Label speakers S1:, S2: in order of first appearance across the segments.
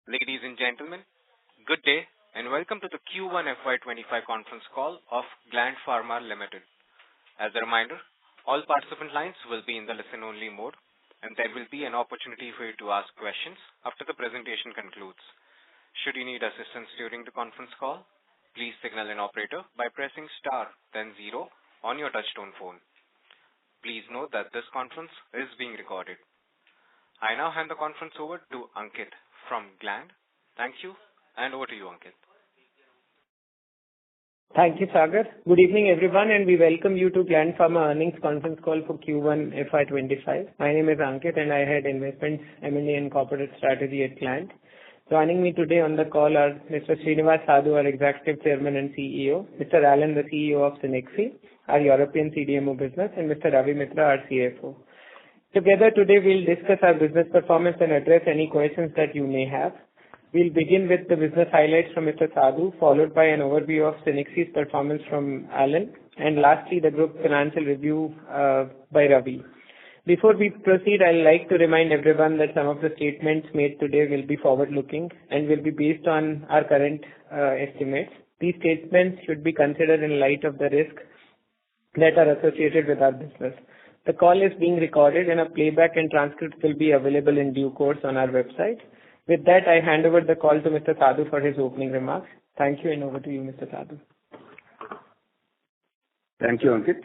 S1: Ladies and gentlemen, good day and welcome to the Q1 FY25 conference call of Gland Pharma Limited. As a reminder, all participant lines will be in the listen-only mode, and there will be an opportunity for you to ask questions after the presentation concludes. Should you need assistance during the conference call, please signal an operator by pressing star then 0 on your touchtone phone. Please note that this conference is being recorded. I now hand the conference over to Ankit from Gland. Thank you, and over to you, Ankit.
S2: Thank you, Sagar. Good evening, everyone, and we welcome you to Gland Pharma earnings conference call for Q1 FY25. My name is Ankit, and I head investments, M&A, and corporate strategy at Gland. Joining me today on the call are Mr. Srinivas Sadhu, our Executive Chairman and CEO, Mr. Alan, the CEO of Cenexi, our European CDMO business, and Mr. Ravi Mitra, our CFO. Together today, we'll discuss our business performance and address any questions that you may have. We'll begin with the business highlights from Mr. Sadhu, followed by an overview of Cenexi's performance from Alan, and lastly, the group financial review by Ravi. Before we proceed, I'd like to remind everyone that some of the statements made today will be forward-looking and will be based on our current estimates. These statements should be considered in light of the risks that are associated with our business. The call is being recorded and a playback and transcript will be available in due course on our website. With that, I hand over the call to Mr. Sadhu for his opening remarks. Thank you, and over to you, Mr. Sadhu.
S3: Thank you, Ankit.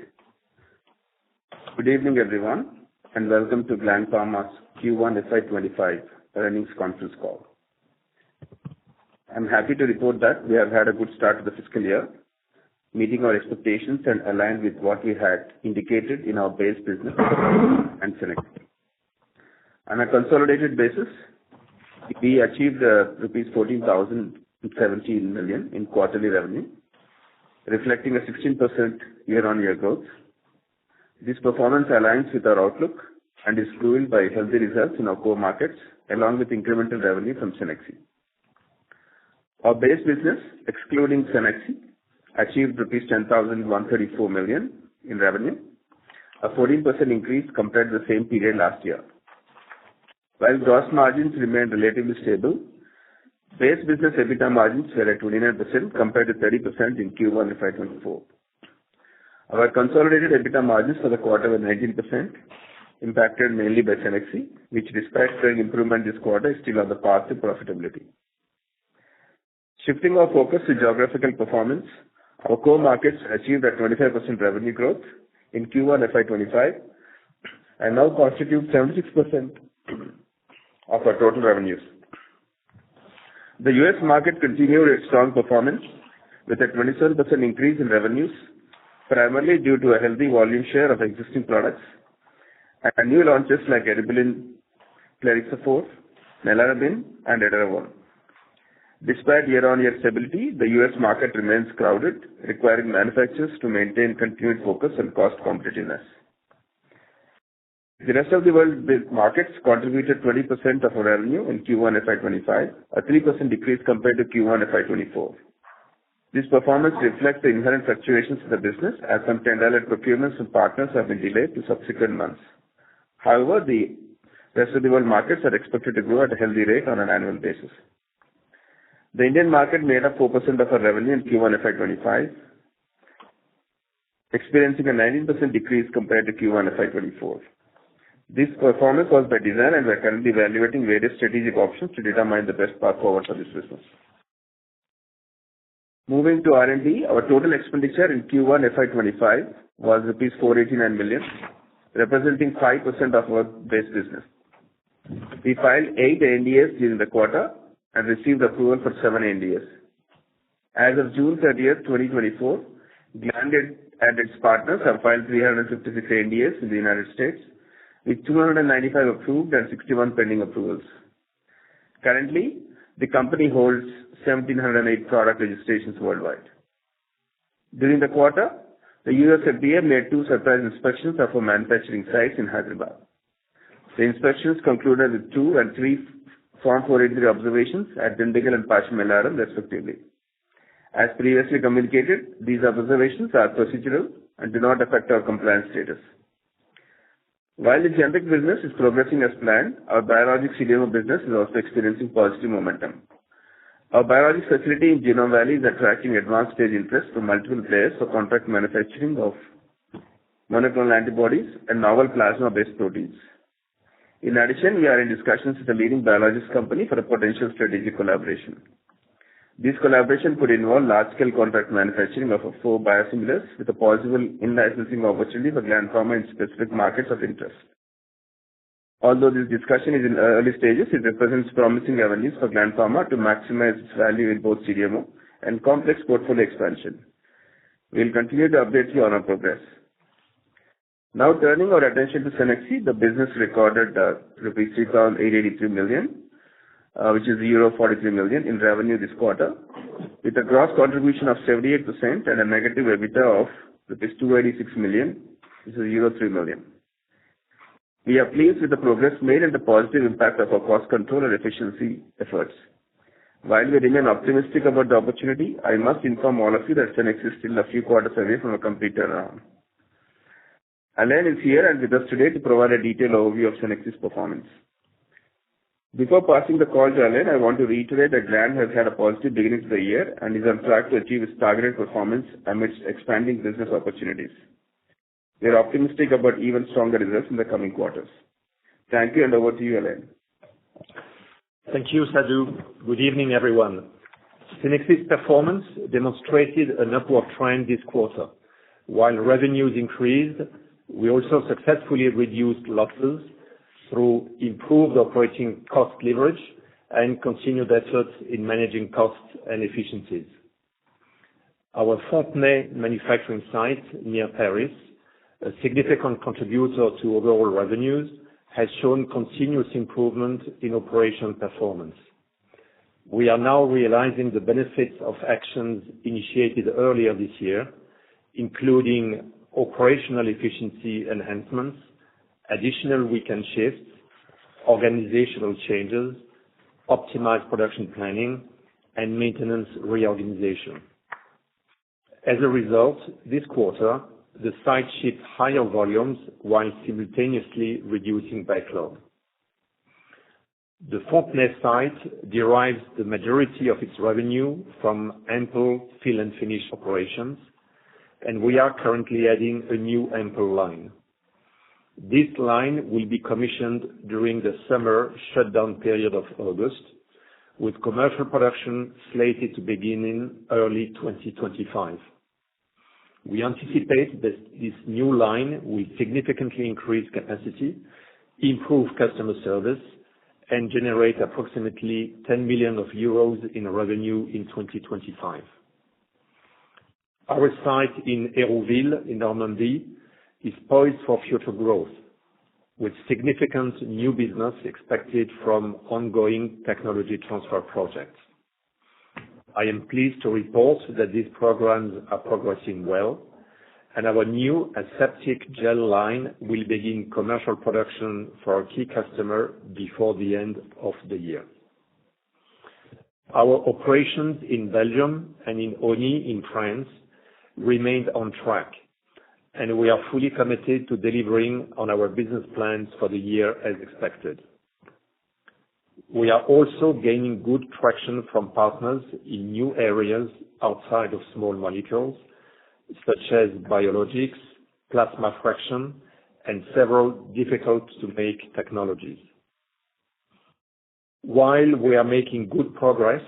S3: Good evening, everyone, and welcome to Gland Pharma's Q1 FY25 earnings conference call. I'm happy to report that we have had a good start to the fiscal year, meeting our expectations and aligned with what we had indicated in our base business and Cenexi. On a consolidated basis, we achieved rupees 14,017 million in quarterly revenue, reflecting a 16% year-on-year growth. This performance aligns with our outlook and is fueled by healthy results in our core markets, along with incremental revenue from Cenexi. Our base business, excluding Cenexi, achieved rupees 10,134 million in revenue, a 14% increase compared to the same period last year. While gross margins remained relatively stable, base business EBITDA margins were at 29% compared to 30% in Q1 FY24. Our consolidated EBITDA margins for the quarter were 19%, impacted mainly by Cenexi, which despite showing improvement this quarter is still on the path to profitability. Shifting our focus to geographical performance, our core markets achieved a 25% revenue growth in Q1 FY25 and now constitute 76% of our total revenues. The US market continued its strong performance with a 27% increase in revenues, primarily due to a healthy volume share of existing products and new launches like Eribulin, Plerixafor, Nelarabine, and Edaravone. Despite year-on-year stability, the US market remains crowded, requiring manufacturers to maintain continued focus on cost competitiveness. The rest of the world markets contributed 20% of our revenue in Q1 FY25, a 3% decrease compared to Q1 FY24. This performance reflects the inherent fluctuations in the business as some tender-led procurements and partners have been delayed to subsequent months. However, the rest of the world markets are expected to grow at a healthy rate on an annual basis. The Indian market made up 4% of our revenue in Q1 FY25, experiencing a 19% decrease compared to Q1 FY24. This performance was by design, and we are currently evaluating various strategic options to determine the best path forward for this business. Moving to R&D, our total expenditure in Q1 FY25 was rupees 489 million, representing 5% of our base business. We filed 8 ANDAs during the quarter and received approval for 7 ANDAs. As of June 30th, 2024, Gland and its partners have filed 356 ANDAs in the United States, with 295 approved and 61 pending approvals. Currently, the company holds 1,708 product registrations worldwide. During the quarter, the US FDA made 2 surprise inspections of our manufacturing sites in Hyderabad. The inspections concluded with 2 and 3 Form 483 observations at Dindigul and Pachimalaram, respectively. As previously communicated, these observations are procedural and do not affect our compliance status. While the generic business is progressing as planned, our biologic CDMO business is also experiencing positive momentum. Our biologics facility in Genome Valley is attracting advanced stage interest from multiple players for contract manufacturing of monoclonal antibodies and novel plasma-based proteins. In addition, we are in discussions with a leading biologics company for a potential strategic collaboration. This collaboration could involve large-scale contract manufacturing of 4 biosimilars with a possible in-licensing opportunity for Gland Pharma in specific markets of interest. Although this discussion is in early stages, it represents promising avenues for Gland Pharma to maximize its value in both CDMO and complex portfolio expansion. We will continue to update you on our progress. Now turning our attention to Cenexi, the business recorded rupees 3,883 million, which is euro 43 million in revenue this quarter, with a gross contribution of 78% and a negative EBITDA of rupees 286 million, which is euro 3 million. We are pleased with the progress made and the positive impact of our cost control and efficiency efforts. While we remain optimistic about the opportunity, I must inform all of you that Cenexi is still a few quarters away from a complete turnaround. Alain is here and with us today to provide a detailed overview of Cenexi's performance. Before passing the call to Alain, I want to reiterate that Gland has had a positive beginning to the year and is on track to achieve its targeted performance amidst expanding business opportunities. We are optimistic about even stronger results in the coming quarters. Thank you, and over to you, Alain.
S4: Thank you, Sadhu. Good evening, everyone. Cenexi's performance demonstrated an upward trend this quarter. While revenues increased, we also successfully reduced losses through improved operating cost leverage and continued efforts in managing costs and efficiencies. Our Fontenay manufacturing site near Paris, a significant contributor to overall revenues, has shown continuous improvement in operational performance. We are now realizing the benefits of actions initiated earlier this year, including operational efficiency enhancements, additional weekend shifts, organizational changes, optimized production planning, and maintenance reorganization. As a result, this quarter, the site shipped higher volumes while simultaneously reducing backlog. The Fontenay site derives the majority of its revenue from ampoule fill and finish operations, and we are currently adding a new ampoule line. This line will be commissioned during the summer shutdown period of August, with commercial production slated to begin in early 2025. We anticipate that this new line will significantly increase capacity, improve customer service, and generate approximately 10 million euros in revenue in 2025. Our site in Hérouville in Normandy is poised for future growth, with significant new business expected from ongoing technology transfer projects. I am pleased to report that these programs are progressing well, and our new aseptic gel line will begin commercial production for a key customer before the end of the year. Our operations in Belgium and in Osny in France remained on track, and we are fully committed to delivering on our business plans for the year as expected. We are also gaining good traction from partners in new areas outside of small molecules, such as biologics, plasma fraction, and several difficult-to-make technologies. While we are making good progress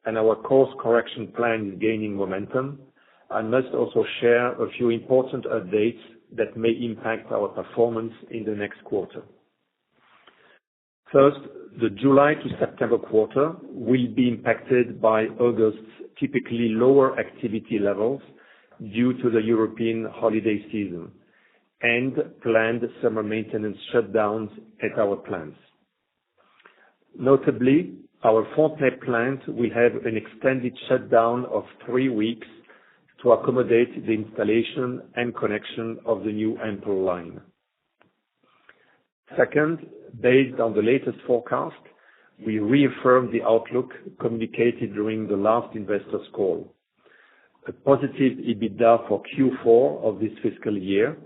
S4: and our course correction plan is gaining momentum, I must also share a few important updates that may impact our performance in the next quarter. First, the July to September quarter will be impacted by August's typically lower activity levels due to the European holiday season and planned summer maintenance shutdowns at our plants. Notably, our Fontenay plant will have an extended shutdown of 3 weeks to accommodate the installation and connection of the new ampoule line. Second, based on the latest forecast, we reaffirm the outlook communicated during the last investors' call. A positive EBITDA for Q4 of this fiscal year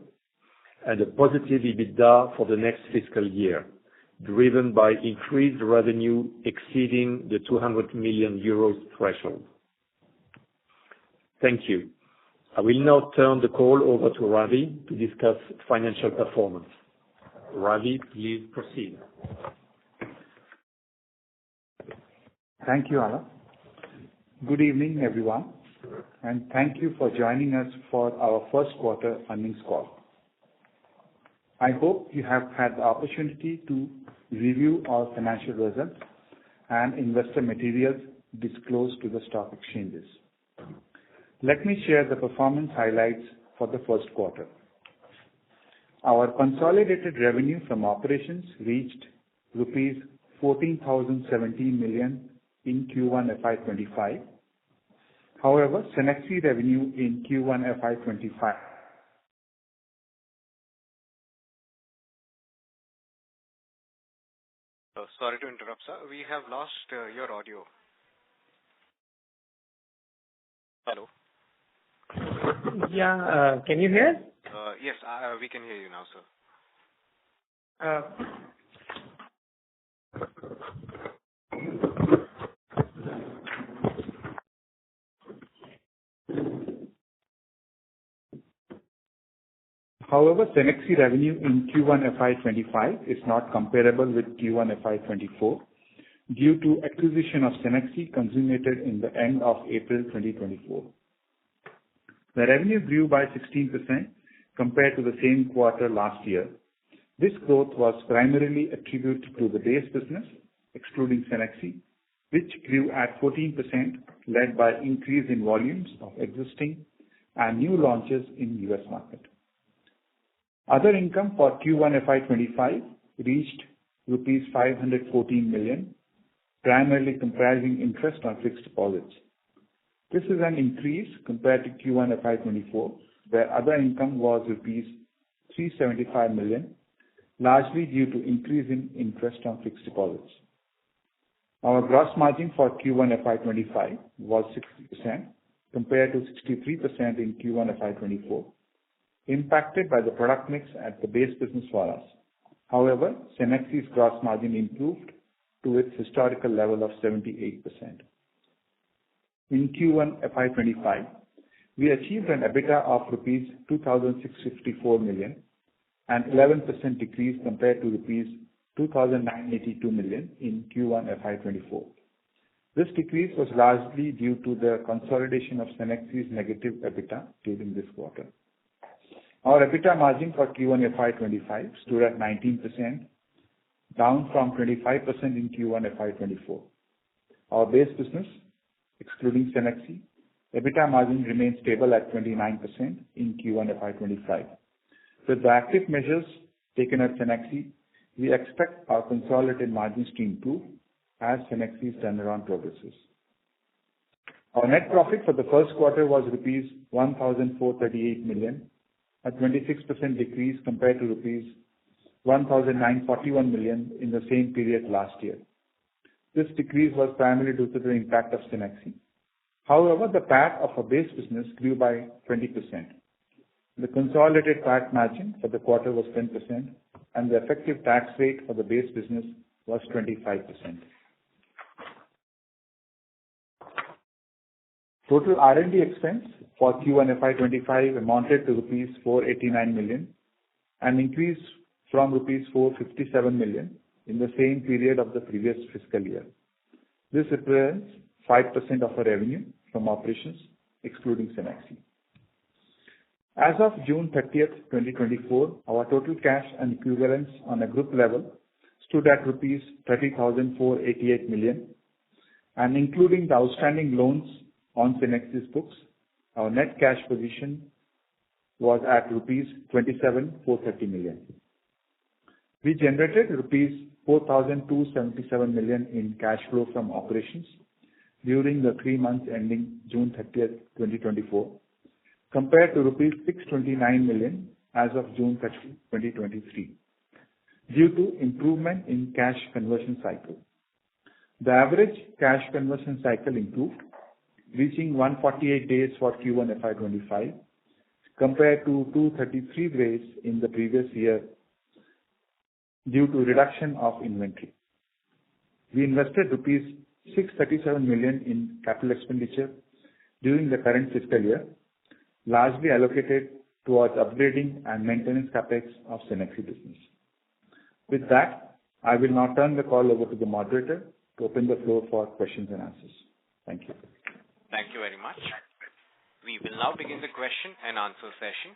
S4: and a positive EBITDA for the next fiscal year, driven by increased revenue exceeding the 200 million euros threshold. Thank you. I will now turn the call over to Ravi to discuss financial performance. Ravi, please proceed.
S5: Thank you, Ala. Good evening, everyone, and thank you for joining us for our first quarter earnings call. I hope you have had the opportunity to review our financial results and investor materials disclosed to the stock exchanges. Let me share the performance highlights for the first quarter. Our consolidated revenue from operations reached rupees 14,017 million in Q1 FY25. However, Cenexi revenue in Q1 FY25
S1: Sorry to interrupt, sir. We have lost your audio. Hello?
S2: Yeah, can you hear?
S1: Yes, we can hear you now, sir.
S5: However, Cenexi revenue in Q1 FY25 is not comparable with Q1 FY24 due to acquisition of Cenexi consummated in the end of April 2024. The revenue grew by 16% compared to the same quarter last year. This growth was primarily attributed to the base business, excluding Cenexi, which grew at 14%, led by increase in volumes of existing and new launches in US market. Other income for Q1 FY25 reached rupees 514 million, primarily comprising interest on fixed deposits. This is an increase compared to Q1 FY24, where other income was rupees 375 million, largely due to increase in interest on fixed deposits. Our gross margin for Q1 FY25 was 60% compared to 63% in Q1 FY24, impacted by the product mix at the base business for us. However, Cenexi's gross margin improved to its historical level of 78%. In Q1 FY25, we achieved an EBITDA of rupees 2,654 million, an 11% decrease compared to rupees 2,982 million in Q1 FY24. This decrease was largely due to the consolidation of Cenexi's negative EBITDA during this quarter. Our EBITDA margin for Q1 FY25 stood at 19%, down from 25% in Q1 FY24. Our base business, excluding Cenexi, EBITDA margin remained stable at 29% in Q1 FY25. With the active measures taken at Cenexi, we expect our consolidated margins to improve as Cenexi's turnaround progresses. Our net profit for the first quarter was rupees 1,438 million, a 26% decrease compared to rupees 1,941 million in the same period last year. This decrease was primarily due to the impact of Cenexi. However, the PAT of our base business grew by 20%. The consolidated PAT margin for the quarter was 10%, and the effective tax rate for the base business was 25%. Total R&D expense for Q1 FY25 amounted to rupees 489 million, an increase from rupees 457 million in the same period of the previous fiscal year. This represents 5% of our revenue from operations, excluding Cenexi. As of June 30th, 2024, our total cash and equivalents on a group level stood at rupees 30,488 million, and including the outstanding loans on Cenexi's books, our net cash position was at rupees 27,430 million. We generated rupees 4,277 million in cash flow from operations during the 3 months ending June 30th, 2024, compared to rupees 629 million as of June 30, 2023, due to improvement in cash conversion cycle. The average cash conversion cycle improved, reaching 148 days for Q1 FY25 compared to 233 days in the previous year due to reduction of inventory. We invested rupees 637 million in capital expenditure during the current fiscal year, largely allocated towards upgrading and maintenance capex of Cenexi business. With that, I will now turn the call over to the moderator to open the floor for questions and answers. Thank you.
S1: Thank you very much. We will now begin the question and answer session.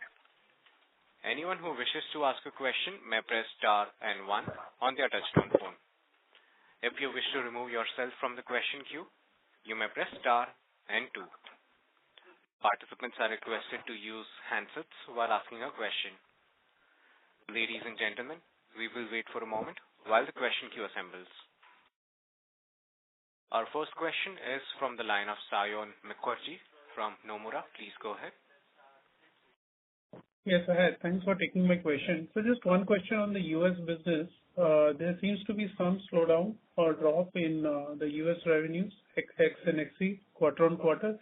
S1: Anyone who wishes to ask a question may press star and one on their touchtone phone. If you wish to remove yourself from the question queue, you may press star and two. Participants are requested to use handsets while asking a question. Ladies and gentlemen, we will wait for a moment while the question queue assembles. Our first question is from the line of Sayon Mukherjee from Nomura. Please go ahead.
S6: Yes, ahead. Thanks for taking my question. So just one question on the US business. There seems to be some slowdown or drop in the US revenues, ex Cenexi, quarter on quarter.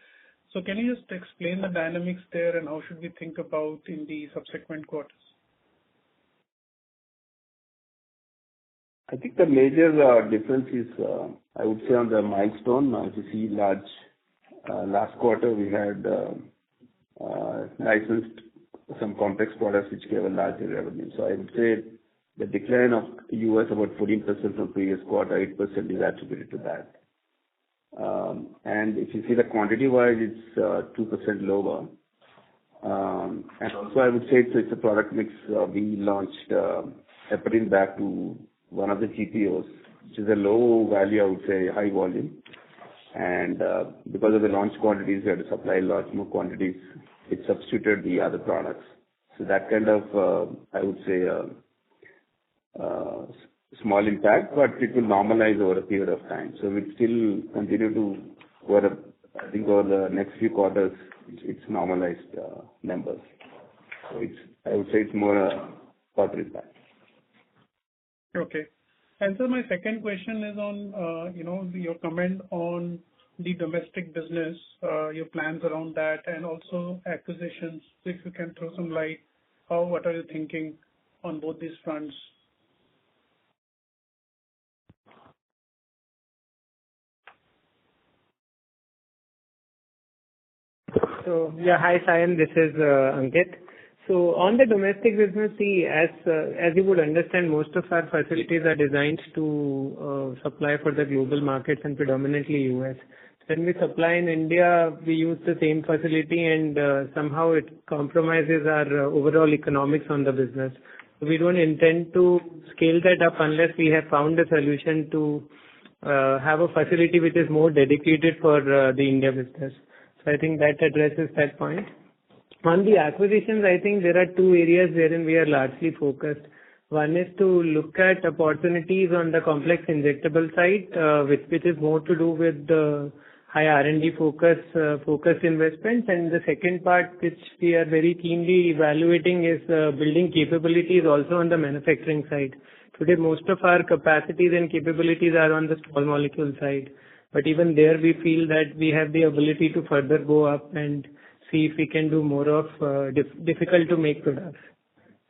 S6: So can you just explain the dynamics there and how should we think about in the subsequent quarters?
S3: I think the major difference is, I would say, on the milestone. If you see last quarter, we had licensed some complex products which gave a larger revenue. So I would say the decline of US about 14% from previous quarter, 8% is attributed to that. And if you see the quantity-wise, it's 2% lower. And also I would say it's a product mix. We launched heparin back to one of the GPOs, which is a low value, I would say, high volume. And because of the launch quantities, we had to supply lots more quantities. It substituted the other products. So that kind of, I would say, small impact, but it will normalize over a period of time. So we still continue to, I think over the next few quarters, it's normalized numbers. So I would say it's more a quarter impact.
S6: Okay. And so my second question is on, your comment on the domestic business, your plans around that, and also acquisitions. If you can throw some light, what are you thinking on both these fronts?
S2: So, yeah, hi, Sayan. This is Ankit. So on the domestic business, see, as you would understand, most of our facilities are designed to supply for the global markets and predominantly US. When we supply in India, we use the same facility and somehow it compromises our overall economics on the business. So we don't intend to scale that up unless we have found a solution to have a facility which is more dedicated for the India business. So I think that addresses that point. On the acquisitions, I think there are two areas wherein we are largely focused. One is to look at opportunities on the complex injectable side, which is more to do with the high R&D focused investments. And the second part, which we are very keenly evaluating, is building capabilities also on the manufacturing side. Today, most of our capacities and capabilities are on the small molecule side. But even there, we feel that we have the ability to further go up and see if we can do more of difficult to make products.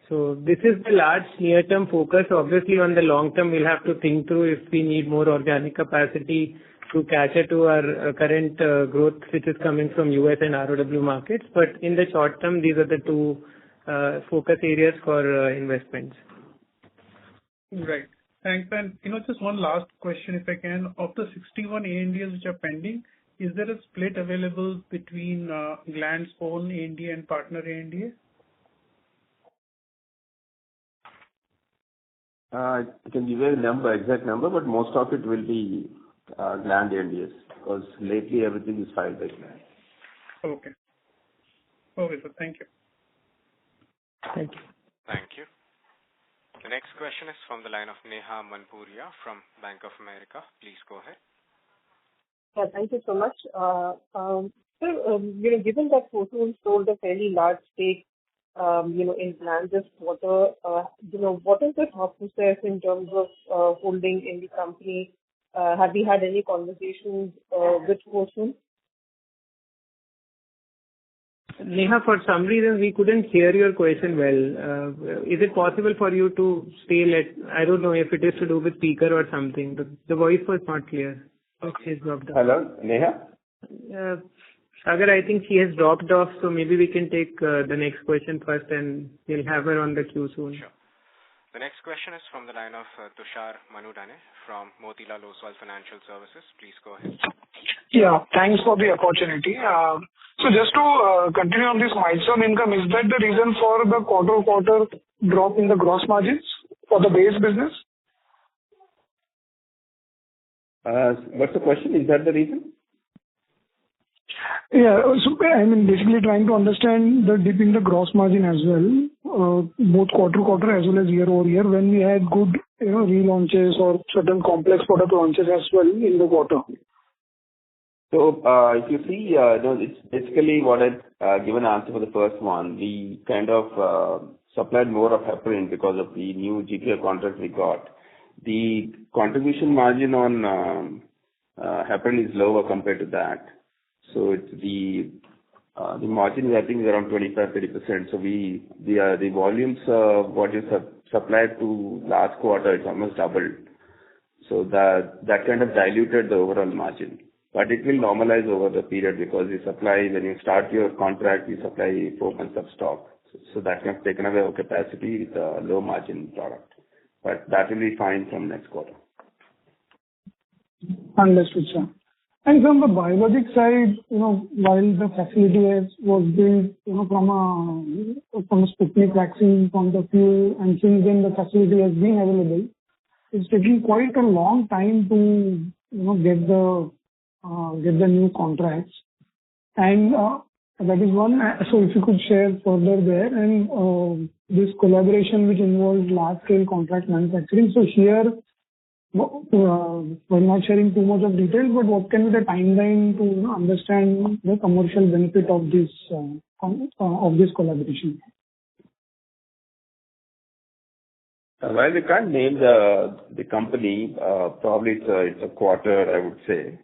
S2: So this is the large near-term focus. Obviously, on the long term, we'll have to think through if we need more organic capacity to cater to our current growth, which is coming from US and ROW markets. But in the short term, these are the two focus areas for investments.
S6: Right. Thanks. And just one last question, if I can. Of the 61 ANDAs which are pending, is there a split available between Gland's own ANDA and partner ANDA?
S3: I can give you a exact number, but most of it will be Gland ANDAs because lately everything is filed by Gland.
S6: Okay. Okay, sir. Thank you.
S2: Thank you.
S1: Thank you. The next question is from the line of Neha Manpuria from Bank of America. Please go ahead.
S7: Yeah, thank you so much. Sir, given that Fosun sold a fairly large stake, in Gland this quarter, what is the thought process in terms of holding in the company? Have you had any conversations with Fosun?
S2: Neha, for some reason we couldn't hear your question well. Is it possible for you to I don't know if it is to do with speaker or something. The voice was not clear. She's dropped off.
S3: Hello, Neha?
S2: Sagar, I think she has dropped off, so maybe we can take the next question first and we'll have her on the queue soon.
S1: Sure. The next question is from the line of Tushar Manudhane from Motilal Oswal Financial Services. Please go ahead.
S8: Yeah, thanks for the opportunity. So just to continue on this milestone income, is that the reason for the quarter-on-quarter drop in the gross margins for the base business?
S3: What's the question? Is that the reason?
S8: Yeah. So, I mean, basically trying to understand the dip in the gross margin as well, both quarter-to-quarter as well as year-over-year, when we had good, relaunches or certain complex product launches as well in the quarter.
S3: So, if you see, it's basically what I'd given answer for the first one. We kind of supplied more of heparin because of the new GPO contract we got. The contribution margin on heparin is lower compared to that. So it's the margin, I think, is around 25-30%. So the volumes what is supplied to last quarter, it's almost doubled. So that kind of diluted the overall margin. But it will normalize over the period because you supply, when you start your contract, you supply 4 months of stock. So that can have taken away our capacity with a low margin product. But that will be fine from next quarter.
S8: Understood, sir. And from the biologic side, while the facility was built, from a Sputnik vaccine point of view, and since then the facility has been available, it's taking quite a long time to, get the new contracts. And that is one. So if you could share further there, and this collaboration which involves large-scale contract manufacturing. So here, we're not sharing too much of details, but what can be the timeline to understand the commercial benefit of this collaboration?
S3: Well, we can't name the company. Probably it's a quarter, I would say.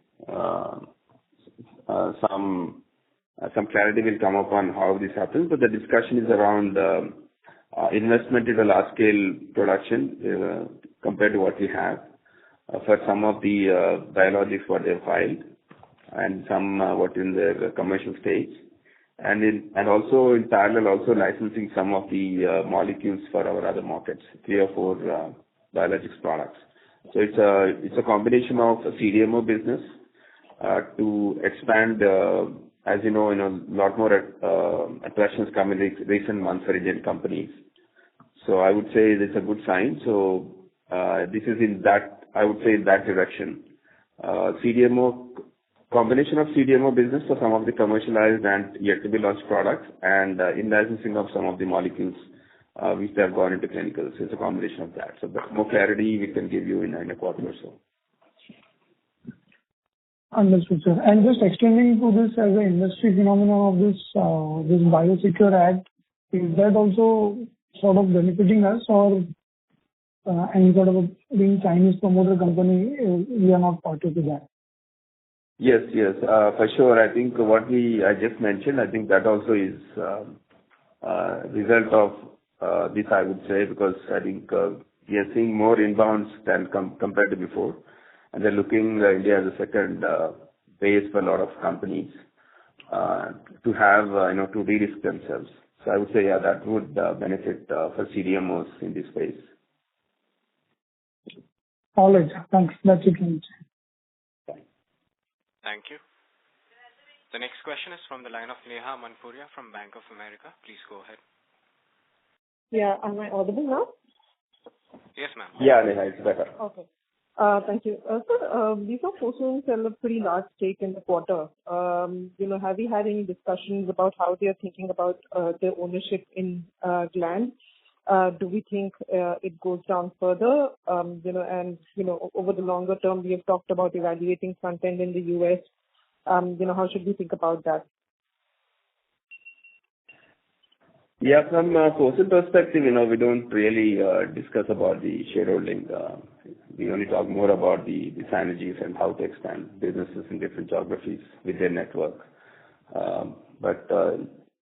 S3: Some clarity will come up on how this happens, but the discussion is around investment in a large scale production compared to what we have for some of the biologics what they've filed and some what in the commercial stage, and also in parallel also licensing some of the molecules for our other markets, 3 or 4 biologics products. So it's a combination of a CDMO business to expand. As you know, a lot more attractions come in recent months for Indian companies. So I would say it's a good sign. So this is in that, I would say, in that direction. Combination of CDMO business for some of the commercialized and yet to be launched products, and in licensing of some of the molecules which have gone into clinical. So it's a combination of that. So but more clarity we can give you in a quarter or so.
S8: Understood, sir. And just extending to this as an industry phenomenon of this Biosecure Act, is that also sort of benefiting us, or any sort of being Chinese promoter company, we are not party to that?
S3: Yes, for sure. I think what I just mentioned, I think that also is result of this, I would say, because I think we are seeing more inbounds than compared to before, and they're looking India as a second base for a lot of companies to have to de-risk themselves. So I would say that would benefit for CDMOs in this space.
S8: All right, thanks. That's it.
S1: Thank you. The next question is from the line of Neha Manpuria from Bank of America. Please go ahead.
S7: Yeah, am I audible now?
S1: Yes, ma'am.
S3: Yeah, Neha, it's better.
S7: Okay. Thank you. Sir, these are Fosun sell a pretty large stake in the quarter. Have you had any discussions about how they are thinking about their ownership in Gland? Do we think it goes down further? Over the longer term, we have talked about evaluating front end in the US. How should we think about that?
S3: Yeah, from Fosun perspective, we don't really discuss about the shareholding. We only talk more about the synergies and how to expand businesses in different geographies with their network. But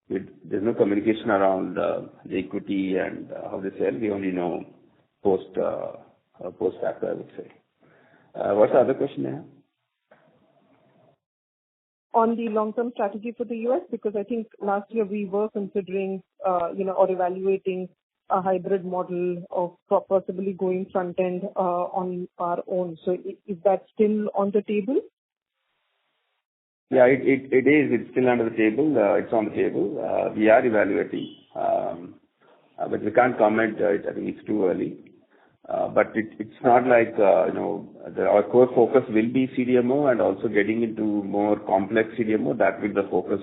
S3: There's no communication around the equity and how they sell. We only know post-facto, I would say. What's the other question there?
S7: On the long-term strategy for the U.S., because I think last year we were considering, or evaluating a hybrid model of possibly going front end on our own. So is that still on the table?
S3: Yeah, it is. It's still under the table. It's on the table. We are evaluating, but we can't comment. I think it's too early. But it's not like, our core focus will be CDMO and also getting into more complex CDMO. That will be the focus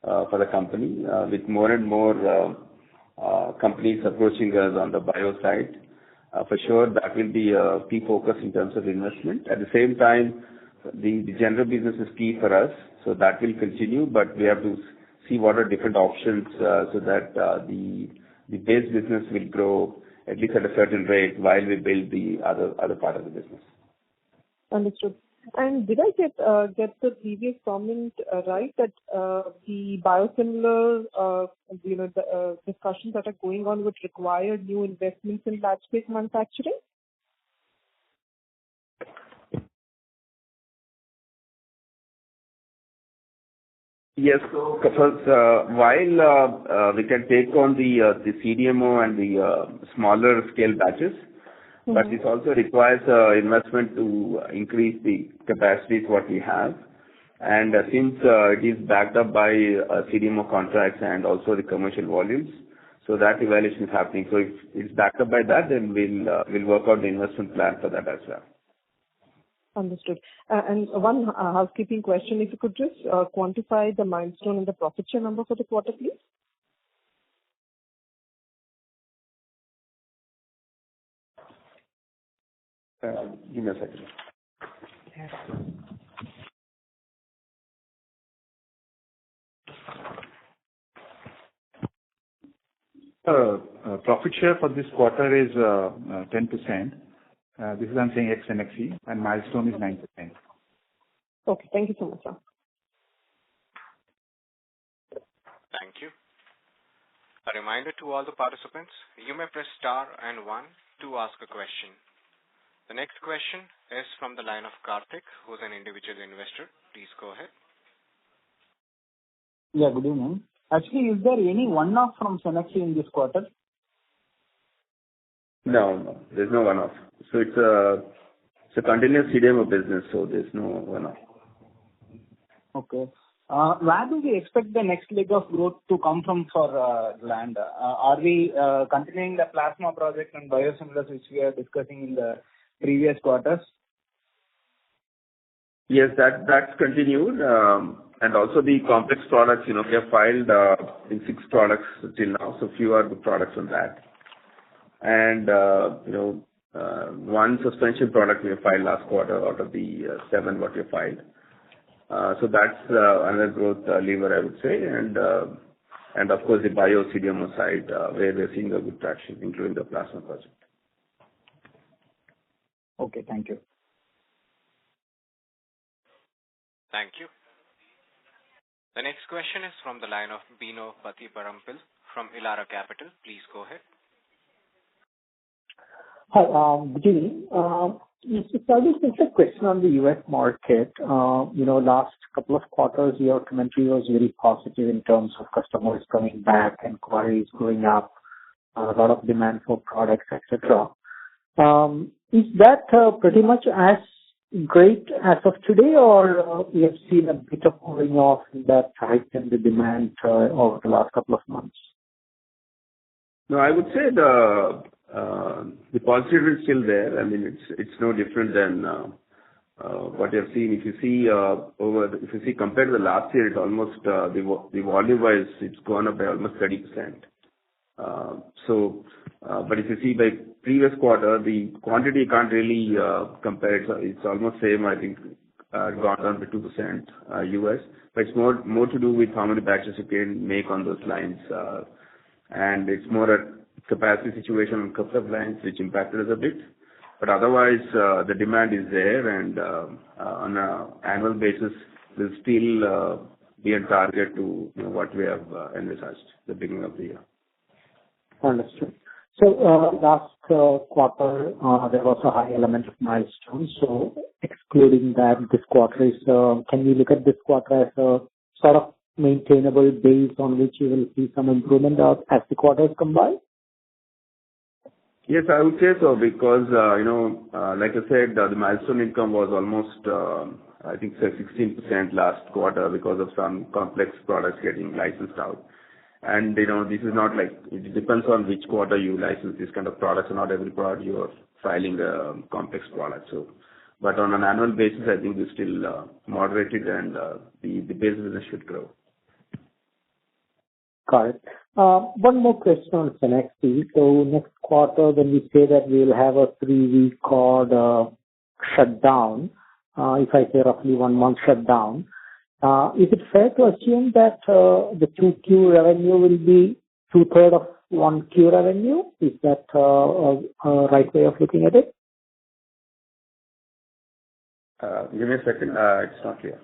S3: for the company, with more and more companies approaching us on the bio side. For sure, that will be a key focus in terms of investment. At the same time, the general business is key for us, so that will continue, but we have to see what are different options so that the base business will grow at least at a certain rate while we build the other part of the business.
S7: Understood. And did I get the previous comment right, that the biosimilar the discussions that are going on would require new investments in batch based manufacturing?
S3: Yes. So while we can take on the CDMO and the smaller scale batches, but this also requires investment to increase the capacities what we have. And since it is backed up by CDMO contracts and also the commercial volumes, so that evaluation is happening. So if it's backed up by that, then we'll work out the investment plan for that as well.
S7: Understood. And one housekeeping question, if you could just quantify the milestone and the profit share number for the quarter, please.
S3: Give me a second.
S5: Profit share for this quarter is 10%. This is I'm saying ex NXE, and milestone is 9%.
S7: Okay, thank you so much, sir.
S1: Thank you. A reminder to all the participants, you may press star and 1 to ask a question. The next question is from the line of Karthik, who's an individual investor. Please go ahead.
S9: Yeah, good evening. Actually, is there any one-off from Cenexi in this quarter?
S3: No, there's no one-off. So it's a continuous CDMO business, so there's no one-off.
S9: Okay. Where do we expect the next leg of growth to come from for Gland? Are we continuing the plasma project and biosimilars which we are discussing in the previous quarters?
S3: Yes, that's continued. And also the complex products, we have filed in 6 products till now, so few are good products on that. And, one suspension product we have filed last quarter out of the 7 what we have filed. So that's another growth lever, I would say. And of course, the bio CDMO side, where we're seeing a good traction, including the plasma project.
S9: Okay, thank you.
S1: Thank you. The next question is from the line of Bino Pathiparampil from Elara Capital. Please go ahead.
S10: Hi, good evening. Just a question on the U.S. market. Last couple of quarters, your commentary was very positive in terms of customers coming back, inquiries going up, a lot of demand for products, etc. Is that pretty much as great as of today, or we have seen a bit of cooling off in that heightened the demand over the last couple of months?
S3: No, I would say the positive is still there. I mean, it's no different than what you have seen. If you see compared to the last year, it's almost the volume wise, it's gone up by almost 30%. But if you see by previous quarter, the quantity you can't really compare. It's almost same. I think gone down by 2% US. But it's more to do with how many batches you can make on those lines, and it's more a capacity situation on a couple of lines which impacted us a bit. But otherwise, the demand is there, and on an annual basis, we'll still be on target to what we have envisaged at the beginning of the year.
S10: Understood. So, last quarter, there was a high element of milestones. So excluding that, this quarter is, can we look at this quarter as a sort of maintainable base on which you will see some improvement as the quarters come by?
S3: Yes, I would say so, because, like I said, the milestone income was almost, I think, say 16% last quarter because of some complex products getting licensed out. And, this is not like, it depends on which quarter you license this kind of products, and not every product you are filing a complex product. So, but on an annual basis, I think we're still moderated, and the base business should grow.
S10: Got it. One more question on Cenexi. So next quarter, when we say that we will have a 3-week odd shutdown, if I say roughly 1 month shutdown, is it fair to assume that the 2Q revenue will be 2/3 of 1Q revenue? Is that a right way of looking at it?
S3: Give me a second. It's not clear.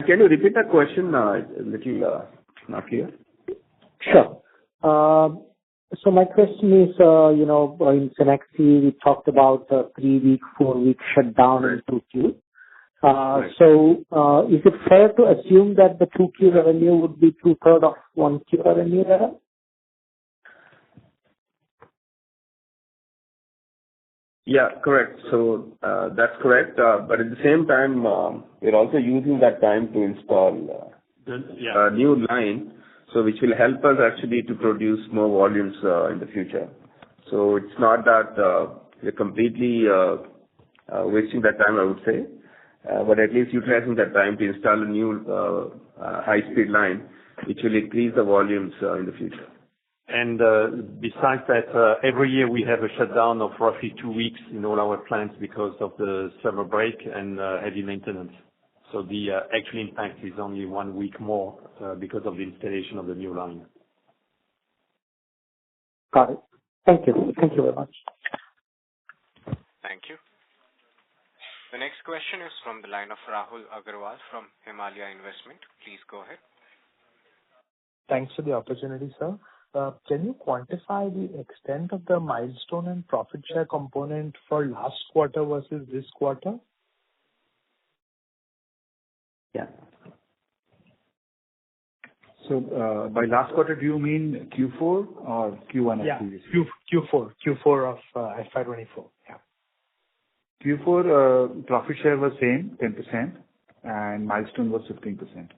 S3: Can you repeat that question? It's a little not clear.
S10: Sure. So my question is, in Cenexi, we talked about a 3-week, 4-week shutdown in 2Q. So is it fair to assume that the 2Q revenue would be 2/3 of 1Q revenue there?
S3: Yeah, correct. So that's correct. But at the same time, we're also using that time to install a new line, so which will help us actually to produce more volumes in the future. So it's not that we're completely wasting that time, I would say, but at least utilizing that time to install a new high-speed line, which will increase the volumes in the future.
S4: And besides that, every year we have a shutdown of roughly 2 weeks in all our plants because of the summer break and heavy maintenance. So the actual impact is only 1 week more because of the installation of the new line.
S10: Got it. Thank you. Thank you very much.
S1: Thank you. The next question is from the line of Rahul Agarwal from Himalaya Investment. Please go ahead.
S11: Thanks for the opportunity, sir. Can you quantify the extent of the milestone and profit share component for last quarter versus this quarter?
S5: Yeah. So by last quarter, do you mean Q4 or Q1 of previous year?
S11: Q4 of FY24. Yeah.
S5: Q4 profit share was same, 10%, and milestone was 15%.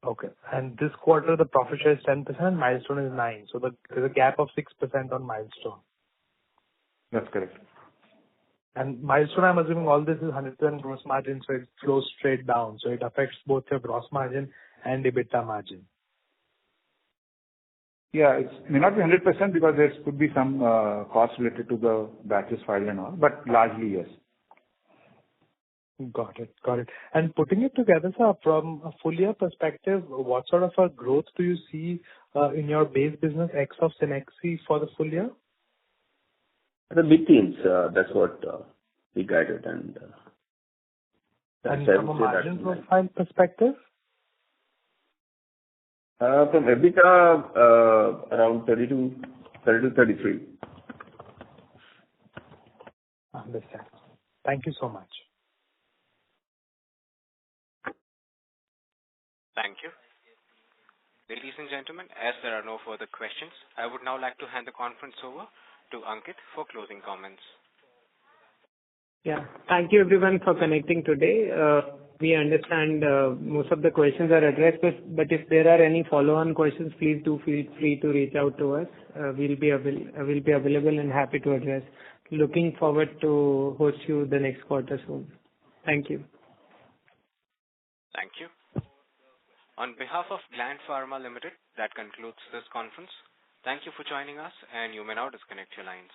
S11: Okay. And this quarter, the profit share is 10%, milestone is 9%. So there's a gap of 6% on milestone.
S5: That's correct.
S11: And milestone, I'm assuming all this is 100% gross margin, so it flows straight down. So it affects both your gross margin and EBITDA margin.
S5: Yeah, it may not be 100% because there could be some costs related to the batches filed and all, but largely, yes.
S11: Got it. Got it. And putting it together, sir, from a full year perspective, what sort of a growth do you see in your base business X of Cenexi for the full year?
S3: The mid-teens, that's what we guided. And
S11: from a margin profile perspective?
S3: From EBITDA, around 32-33.
S11: Understand. Thank you so much.
S1: Thank you. Ladies and gentlemen, as there are no further questions, I would now like to hand the conference over to Ankit for closing comments.
S2: Yeah. Thank you everyone for connecting today. We understand most of the questions are addressed, but if there are any follow-on questions, please do feel free to reach out to us. We'll be available and happy to address. Looking forward to host you the next quarter soon. Thank you.
S1: Thank you. On behalf of Gland Pharma Limited, that concludes this conference. Thank you for joining us, and you may now disconnect your lines.